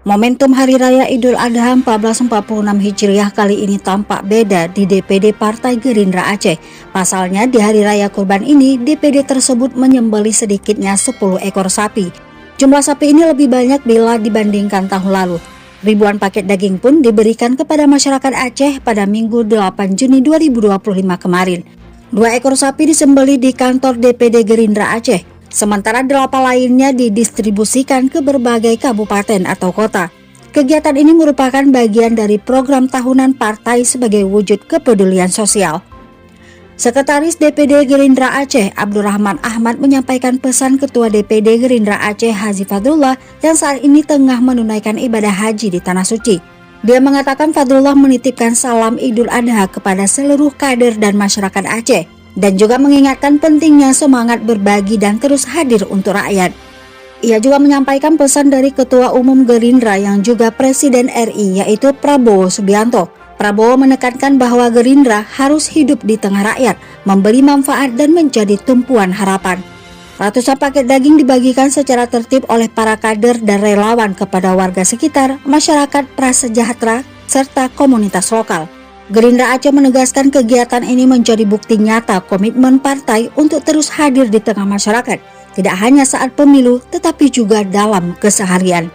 Momentum Hari Raya Idul Adha 1446 Hijriah kali ini tampak beda di DPD Partai Gerindra Aceh. Pasalnya di Hari Raya Kurban ini, DPD tersebut menyembelih sedikitnya 10 ekor sapi. Jumlah sapi ini lebih banyak bila dibandingkan tahun lalu. Ribuan paket daging pun diberikan kepada masyarakat Aceh pada Minggu 8 Juni 2025 kemarin. 2 ekor sapi disembelih di kantor DPD Gerindra Aceh. Sementara 8 lainnya didistribusikan ke berbagai kabupaten atau kota. Kegiatan ini merupakan bagian dari program tahunan partai sebagai wujud kepedulian sosial. Sekretaris DPD Gerindra Aceh, Abdurrahman Ahmad menyampaikan pesan Ketua DPD Gerindra Aceh, Haji Fadrullah, yang saat ini tengah menunaikan ibadah haji di Tanah Suci. Dia mengatakan Fadrullah menitipkan salam Idul Adha kepada seluruh kader dan masyarakat Aceh, dan juga mengingatkan pentingnya semangat berbagi dan terus hadir untuk rakyat. Ia juga menyampaikan pesan dari Ketua Umum Gerindra yang juga Presiden RI, yaitu Prabowo Subianto. Prabowo menekankan bahwa Gerindra harus hidup di tengah rakyat, memberi manfaat dan menjadi tumpuan harapan. Ratusan paket daging dibagikan secara tertib oleh para kader dan relawan kepada warga sekitar, masyarakat prasejahtera, serta komunitas lokal. Gerindra Aceh menegaskan kegiatan ini menjadi bukti nyata komitmen partai untuk terus hadir di tengah masyarakat, tidak hanya saat pemilu tetapi juga dalam keseharian.